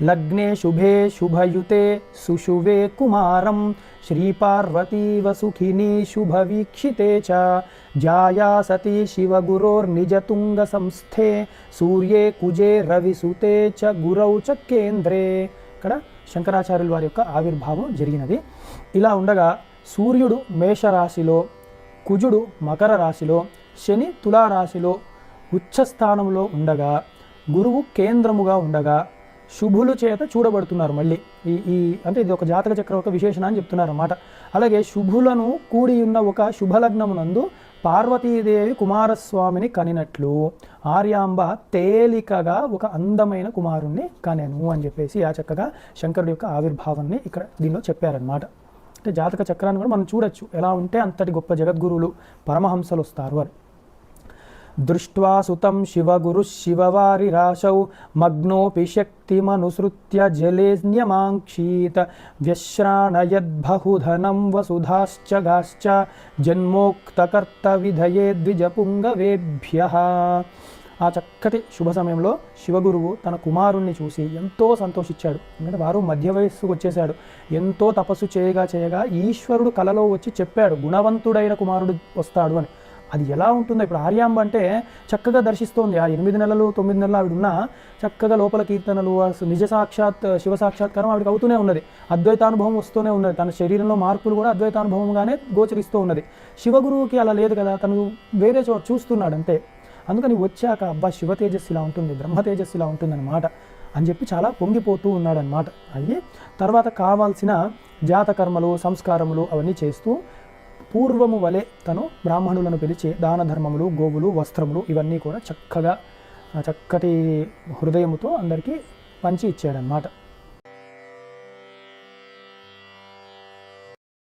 లగ్నే శుభే శుభయుతే సుశుభే కుమారం శ్రీపార్వతీవ సుఖినీ శుభవీక్షితే చ జాయా సతీ శివగురోర్నిజతుంగ సంస్థే సూర్యే కుజే రవిసుతే చ గురౌ చ కేంద్రే. ఇక్కడ శంకరాచార్యుల వారి యొక్క ఆవిర్భావం జరిగినది. ఇలా ఉండగా సూర్యుడు మేషరాశిలో, కుజుడు మకర రాశిలో, శని తులారాశిలో ఉచ్చస్థానంలో ఉండగా, గురువు కేంద్రముగా ఉండగా శుభుల చేత చూడబడుతున్నారు. మళ్ళీ ఈ అంటే ఇది ఒక జాతక చక్రం ఒక విశేషణ అని చెప్తున్నారు అన్నమాట. అలాగే శుభులను కూడి ఉన్న ఒక శుభలగ్నమునందు పార్వతీదేవి కుమారస్వామిని కనినట్లు ఆర్యాంబ తేలికగా ఒక అందమైన కుమారుణ్ణి కనెను అని చెప్పేసి ఆ చక్కగా శంకరుడి యొక్క ఆవిర్భావాన్ని ఇక్కడ దీనిలో చెప్పారనమాట. అంటే జాతక చక్రాన్ని కూడా మనం చూడొచ్చు, ఎలా ఉంటే అంతటి గొప్ప జగద్గురువులు పరమహంసలు వస్తారు అని. దృష్ట్వా సుతం శివగురు శివవారి రాశౌ మగ్నోపి శక్తిమనుసృత్య జలేన్యమాంక్షీత వ్యశ్రాణయద్బహుధనం వసుధాశ్చ గాశ్చ జన్మోక్తకర్త విధయే ద్విజపుంగవేభ్యః. ఆ చక్కటి శుభ సమయంలో శివగురువు తన కుమారుణ్ణి చూసి ఎంతో సంతోషించాడు. ఎందుకంటే వారు మధ్య వయస్సుకు వచ్చేశాడు. ఎంతో తపస్సు చేయగా ఈశ్వరుడు కలలో వచ్చి చెప్పాడు, గుణవంతుడైన కుమారుడు వస్తాడు అని. అది ఎలా ఉంటుందో ఇప్పుడు ఆర్యాంబ అంటే చక్కగా దర్శిస్తోంది. ఆ 8 నెలలు 9 నెలలు ఆవిడ ఉన్నా చక్కగా లోపల కీర్తనలు, నిజ సాక్షాత్ శివ సాక్షాత్కారం ఆవిడకి అవుతూనే ఉన్నది. అద్వైతానుభవం వస్తూనే ఉన్నది. తన శరీరంలో మార్పులు కూడా అద్వైతానుభవంగానే గోచరిస్తూ ఉన్నది. శివగురువుకి అలా లేదు కదా, తను వేరే చోట చూస్తున్నాడు అంతే. అందుకని వచ్చాక అబ్బా శివ తేజస్సు ఇలా ఉంటుంది, బ్రహ్మ తేజస్సు ఇలా ఉంటుందన్నమాట అని చెప్పి చాలా పొంగిపోతూ ఉన్నాడనమాట. అయ్యి తర్వాత కావాల్సిన జాతకర్మలు, సంస్కారములు అవన్నీ చేస్తూ పూర్వము వలె తను బ్రాహ్మణులను పిలిచి దాన ధర్మములు, గోవులు, వస్త్రములు ఇవన్నీ కూడా చక్కటి హృదయముతో అందరికీ పంచి ఇచ్చాడనమాట.